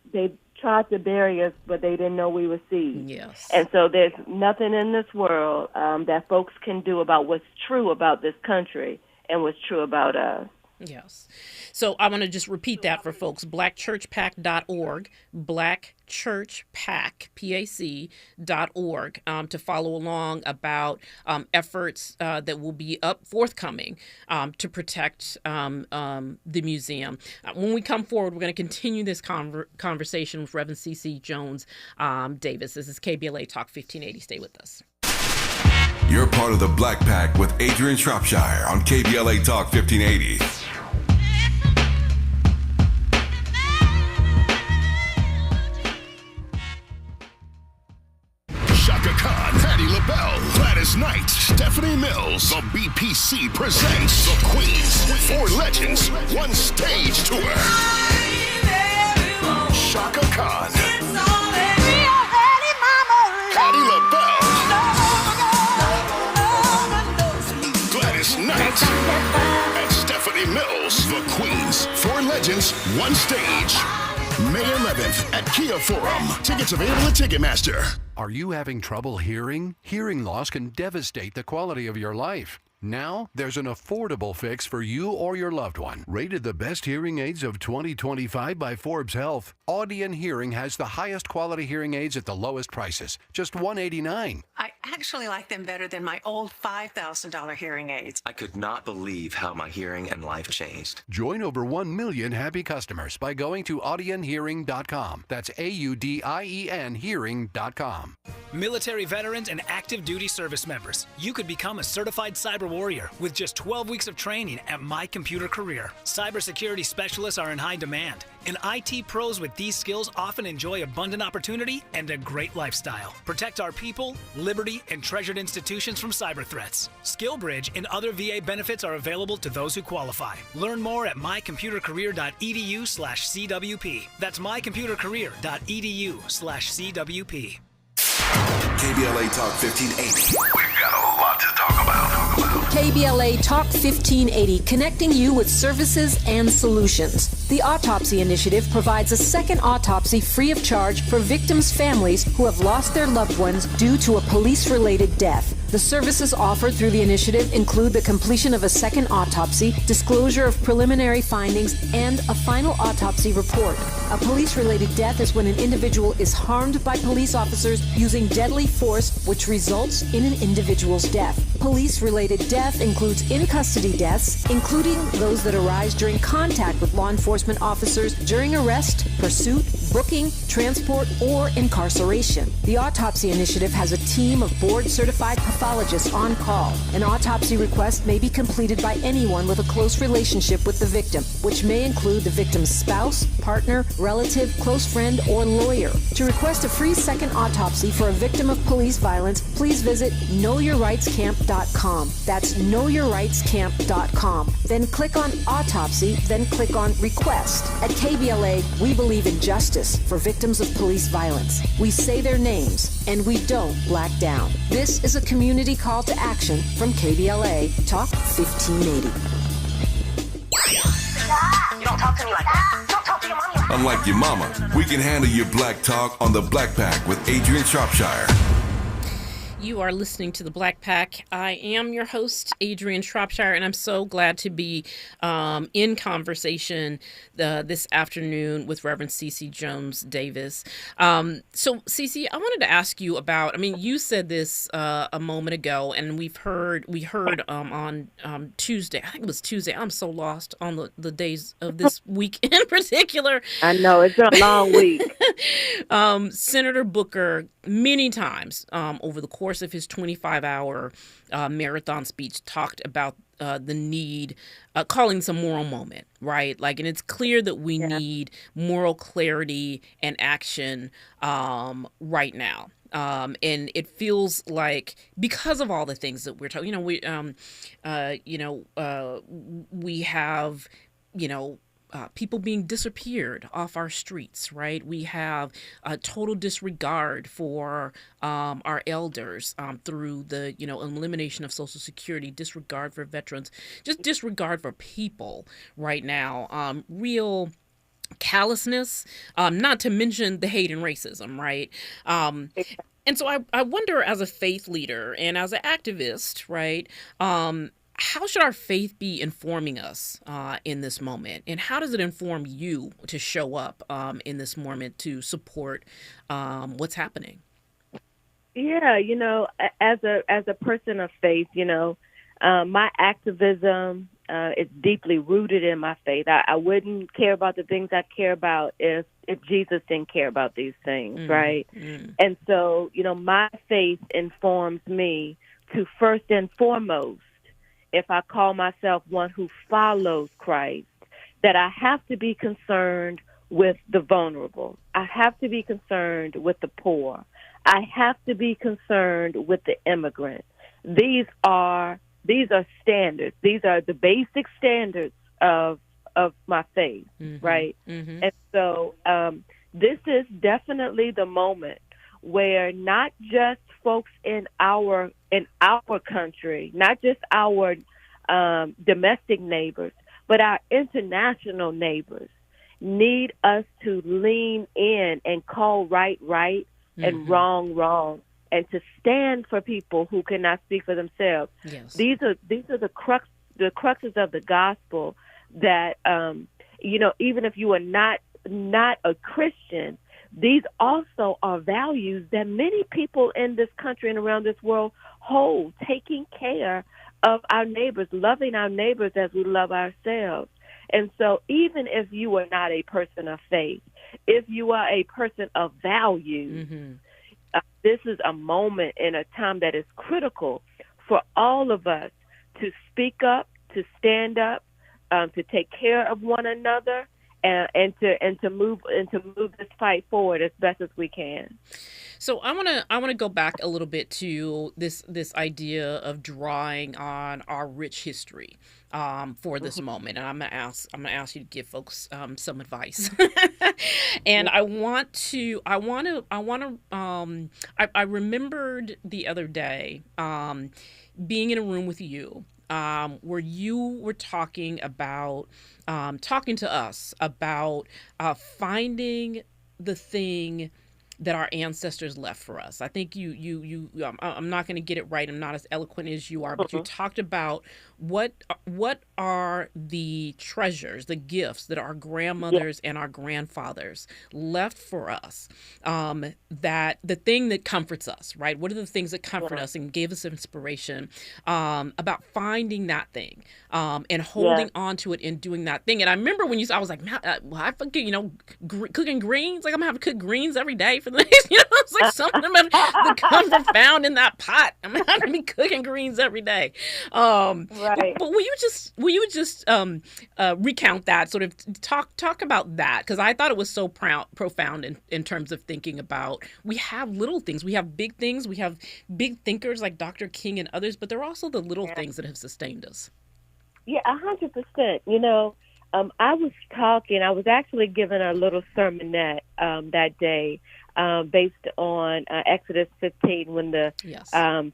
tried to bury us, but they didn't know we were seeds. Yes. And so there's nothing in this world that folks can do about what's true about this country and what's true about us. Yes. So I want to just repeat that for folks. blackchurchpac.org, blackchurchpac.org, to follow along about efforts that will be forthcoming to protect the museum. When we come forward, we're going to continue this conversation with Reverend C.C. Jones Davis. This is KBLA Talk 1580. Stay with us. You're part of the Black Pack with Adrianne Shropshire on KBLA Talk 1580. Shaka Khan, Patti LaBelle, Gladys Knight, Stephanie Mills. The BPC presents The Queens, 4 Legends, 1 Stage Tour. Shaka Khan, Patti LaBelle, Gladys Knight, and Stephanie Mills. The Queens, 4 Legends, 1 Stage. May 11th at Kia Forum. Tickets available at Ticketmaster. Are you having trouble hearing? Hearing loss can devastate the quality of your life. Now, there's an affordable fix for you or your loved one. Rated the best hearing aids of 2025 by Forbes Health, Audion Hearing has the highest quality hearing aids at the lowest prices, just $189. I actually like them better than my old $5,000 hearing aids. I could not believe how my hearing and life changed. Join over 1 million happy customers by going to audionhearing.com. That's AUDIEN hearing.com. Military veterans and active duty service members, you could become a certified cyber warrior with just 12 weeks of training at My Computer Career. Cybersecurity specialists are in high demand, and IT pros with these skills often enjoy abundant opportunity and a great lifestyle. Protect our people, liberty, and treasured institutions from cyber threats. SkillBridge and other VA benefits are available to those who qualify. Learn more at mycomputercareer.edu/CWP. That's mycomputercareer.edu/CWP. KBLA Talk 1580. We've got a lot to talk about. KBLA Talk 1580, connecting you with services and solutions. The Autopsy Initiative provides a second autopsy free of charge for victims' families who have lost their loved ones due to a police-related death. The services offered through the initiative include the completion of a second autopsy, disclosure of preliminary findings, and a final autopsy report. A police-related death is when an individual is harmed by police officers using deadly force, which results in an individual's death. Police-related death includes in-custody deaths, including those that arise during contact with law enforcement officers during arrest, pursuit, booking, transport, or incarceration. The Autopsy Initiative has a team of board-certified pathologists on call. An autopsy request may be completed by anyone with a close relationship with the victim, which may include the victim's spouse, partner, relative, close friend, or lawyer. To request a free second autopsy for a victim of police violence, please visit knowyourrightscamp.com. That's knowyourrightscamp.com. Then click on Autopsy, then click on Request. At KBLA, we believe in justice for victims of police violence. We say their names, and we don't black down. This is a community call to action from KBLA Talk 1580. You don't talk to me like that. Don't talk to your mommy like that. Unlike your mama, we can handle your black talk on the Black Pack with Adrianne Shropshire. You are listening to the Black Pack. I am your host, Adrianne Shropshire, and I'm so glad to be in conversation this afternoon with Reverend Cece Jones Davis. So, Cece, I wanted to ask you about. I mean, you said this a moment ago, and we heard on Tuesday. I think it was Tuesday. I'm so lost on the days of this week in particular. I know it's been a long week. Senator Booker, many times over the course of his 25-hour marathon speech, talked about the need, calling this a moral moment, right? Like, and it's clear that we need moral clarity and action right now. And it feels like, because of all the things that we're talking, we have, people being disappeared off our streets, right? We have a total disregard for our elders through the, elimination of Social Security, disregard for veterans, just disregard for people right now. Real callousness, not to mention the hate and racism, right? And so I wonder, as a faith leader and as an activist, right, how should our faith be informing us in this moment? And how does it inform you to show up in this moment to support what's happening? Yeah, as a person of faith, my activism is deeply rooted in my faith. I wouldn't care about the things I care about if Jesus didn't care about these things, right? And so, my faith informs me to first and foremost, if I call myself one who follows Christ, that I have to be concerned with the vulnerable. I have to be concerned with the poor. I have to be concerned with the immigrant. These are standards. These are the basic standards of my faith, right? And so this is definitely the moment where not just folks in our country, not just our domestic neighbors, but our international neighbors need us to lean in and call right and wrong, and to stand for people who cannot speak for themselves. Yes. These are the cruxes of the gospel that even if you are not a Christian, these also are values that many people in this country and around this world hold, taking care of our neighbors, loving our neighbors as we love ourselves. And so even if you are not a person of faith, if you are a person of value, this is a moment in a time that is critical for all of us to speak up, to stand up, to take care of one another, and to move this fight forward as best as we can. So I want to go back a little bit to this idea of drawing on our rich history for this moment, and I'm gonna ask you to give folks some advice. And I remembered the other day being in a room with you. Where you were talking to us about finding the thing that our ancestors left for us. I think I'm not going to get it right. I'm not as eloquent as you are, but you talked about what are the treasures, the gifts that our grandmothers and our grandfathers left for us, that the thing that comforts us, right? What are the things that comfort us and gave us inspiration, about finding that thing, and holding on to it and doing that thing. And I remember when I was like, I forget, cooking greens, like I'm gonna have to cook greens every day for the next, it's like something about the comfort found in that pot. I'm gonna have to be cooking greens every day. Right. But will you just recount that, sort of talk about that? Because I thought it was so profound in terms of thinking about, we have little things, we have big things, we have big thinkers like Dr. King and others, but there are also the little things that have sustained us. Yeah, 100%. I was actually given a little sermonette that day based on Exodus 15, when the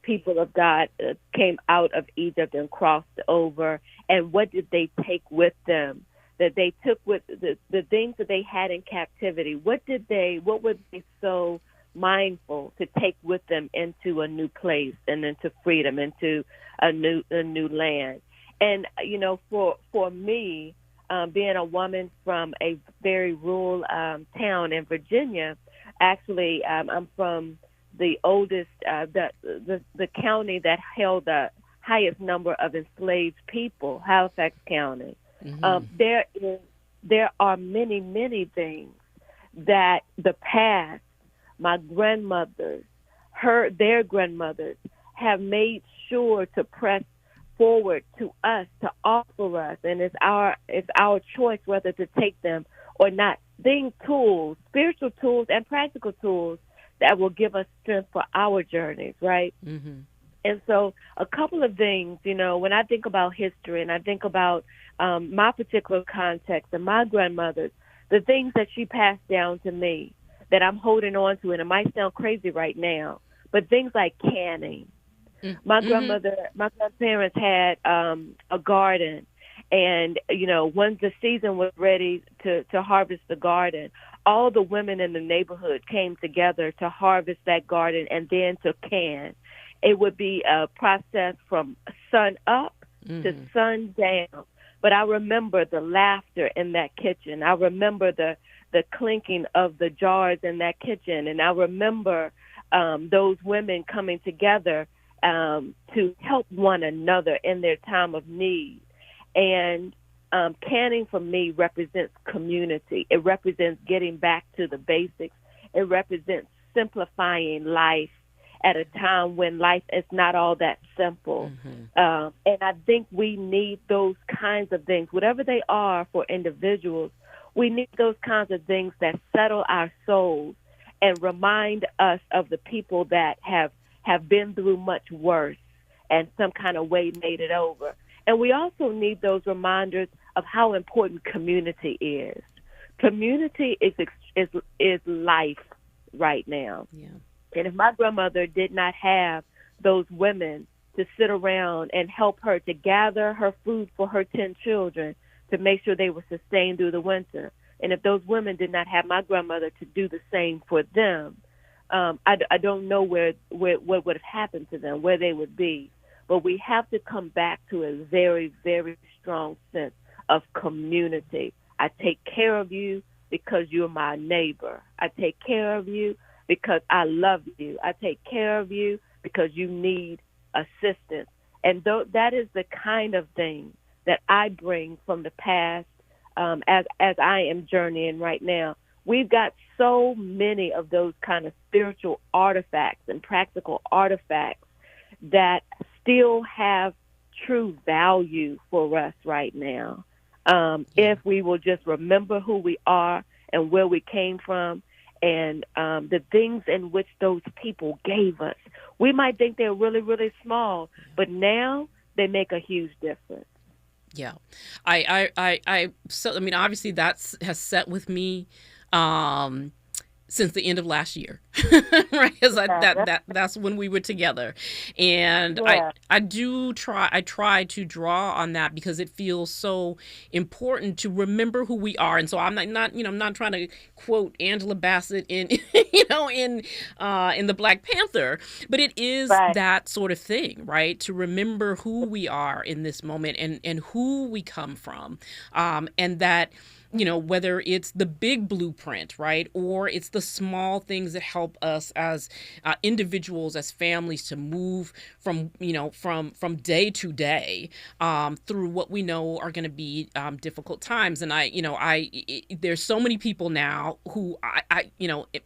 people of God came out of Egypt and crossed over. And what did they take with them? That they took with the things that they had in captivity. What were they so mindful to take with them into a new place and into freedom, into a new land? And, for me, being a woman from a very rural town in Virginia, actually, I'm from the oldest, the county that held the highest number of enslaved people, Halifax County. Mm-hmm. There are many, many things that the past, my grandmothers, their grandmothers, have made sure to press forward to us, to offer us, and it's our choice whether to take them or not. Tools, spiritual tools and practical tools that will give us strength for our journeys, right? Mm-hmm. And so a couple of things, when I think about history and I think about my particular context and my grandmother's, the things that she passed down to me that I'm holding on to, and it might sound crazy right now, but things like canning. My grandparents had a garden, and once the season was ready to harvest the garden, all the women in the neighborhood came together to harvest that garden and then to can. It would be a process from sun up to sun down. But I remember the laughter in that kitchen. I remember the clinking of the jars in that kitchen, and I remember those women coming together to help one another in their time of need. And canning for me represents community. It represents getting back to the basics. It represents simplifying life at a time when life is not all that simple. Mm-hmm. And I think we need those kinds of things, whatever they are for individuals. We need those kinds of things that settle our souls and remind us of the people that have been through much worse and some kind of way made it over. And we also need those reminders of how important community is. Community is life right now. Yeah. And if my grandmother did not have those women to sit around and help her to gather her food for her 10 children to make sure they were sustained through the winter, and if those women did not have my grandmother to do the same for them, I don't know what would have happened to them, where they would be. But we have to come back to a very, very strong sense of community. I take care of you because you're my neighbor. I take care of you because I love you. I take care of you because you need assistance. And that is the kind of thing that I bring from the past as I am journeying right now. we've got so many of those kind of spiritual artifacts and practical artifacts that still have true value for us right now. If we will just remember who we are and where we came from, and the things in which those people gave us. We might think they're really, really small, but now they make a huge difference. Yeah. So, I mean, obviously that has set with me since the end of last year, right? Because that's when we were together. And I try to draw on that because it feels so important to remember who we are. And so I'm not trying to quote Angela Bassett in the Black Panther, but it is that sort of thing, right? To remember who we are in this moment and who we come from, and that, whether it's the big blueprint, right, or it's the small things that help us as individuals, as families, to move from day to day through what we know are going to be difficult times. And there's so many people now who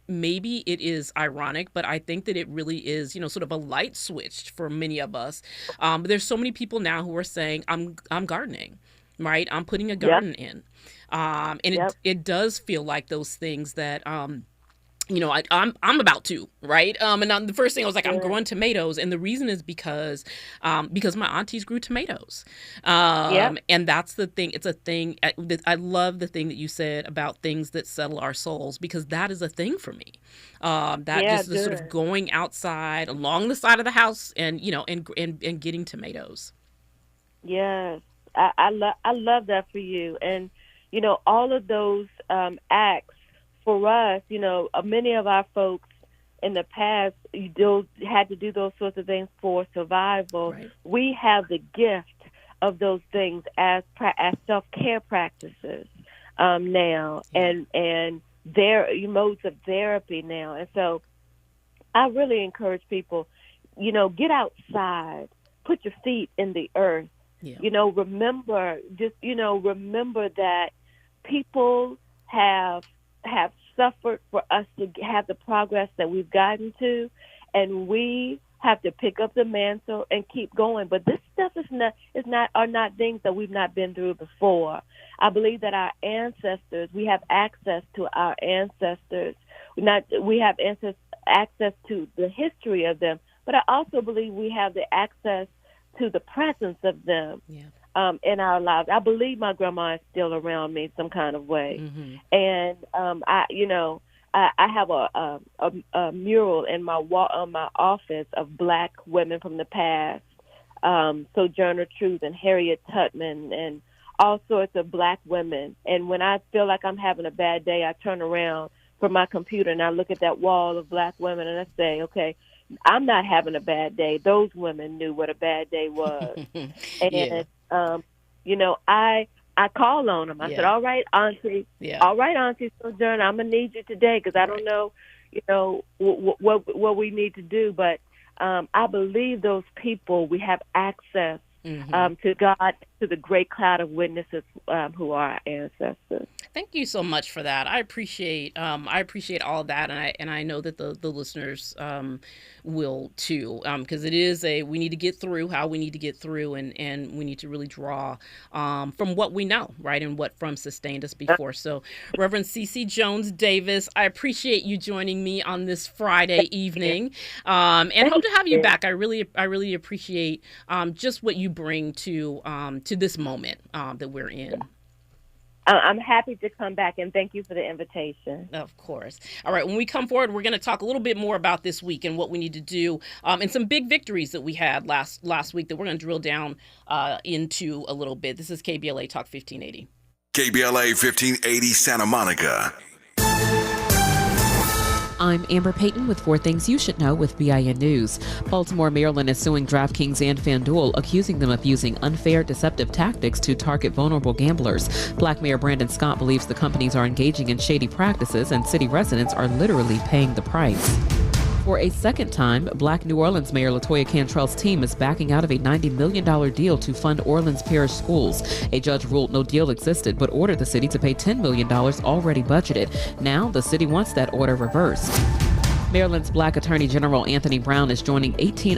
maybe it is ironic, but I think that it really is, sort of a light switch for many of us. But there's so many people now who are saying, I'm gardening, right? I'm putting a garden in. And it does feel like those things that, I'm about to, right? And the first thing I was like, I'm growing tomatoes. And the reason is because my aunties grew tomatoes. And that's the thing. It's a thing. I love the thing that you said about things that settle our souls, because that is a thing for me. Just sort of going outside along the side of the house and getting tomatoes. Yes. I love that for you. And, all of those acts for us, many of our folks in the past had to do those sorts of things for survival. Right. We have the gift of those things as self-care practices now, and their modes of therapy now. And so I really encourage people, get outside, put your feet in the earth. Yeah. Remember that people have suffered for us to have the progress that we've gotten to, and we have to pick up the mantle and keep going. But this stuff are not things that we've not been through before. I believe that our ancestors, we have access to our ancestors. We have access to the history of them, but I also believe we have the access to the presence of them in our lives. I believe my grandma is still around me some kind of way. Mm-hmm. And I have a mural in my wall on my office of Black women from the past, Sojourner Truth and Harriet Tubman and all sorts of Black women. And when I feel like I'm having a bad day, I turn around from my computer and I look at that wall of Black women and I say, okay, I'm not having a bad day. Those women knew what a bad day was. And, I call on them. I said, all right, Auntie. Yeah. All right, Auntie Sojourner, I'm going to need you today because I don't know, what we need to do. But I believe those people, we have access to God, to the great cloud of witnesses who are our ancestors. Thank you so much for that. I appreciate all of that, and I know that the listeners will too, because it is we need to get through how we need to get through, and we need to really draw from what we know, right, and what sustained us before. So, Reverend C.C. Jones Davis, I appreciate you joining me on this Friday evening, and hope to have you back. I really appreciate just what you bring to this moment that we're in. I'm happy to come back, and thank you for the invitation. Of course. All right, when we come forward, we're going to talk a little bit more about this week and what we need to do, and some big victories that we had last week that we're going to drill down into a little bit. This is KBLA Talk 1580. KBLA 1580 Santa Monica. I'm Amber Payton with 4 Things You Should Know with BIN News. Baltimore, Maryland is suing DraftKings and FanDuel, accusing them of using unfair, deceptive tactics to target vulnerable gamblers. Black Mayor Brandon Scott believes the companies are engaging in shady practices and city residents are literally paying the price. For a second time, Black New Orleans Mayor LaToya Cantrell's team is backing out of a $90 million deal to fund Orleans Parish schools. A judge ruled no deal existed, but ordered the city to pay $10 million already budgeted. Now, the city wants that order reversed. Maryland's Black Attorney General Anthony Brown is joining 18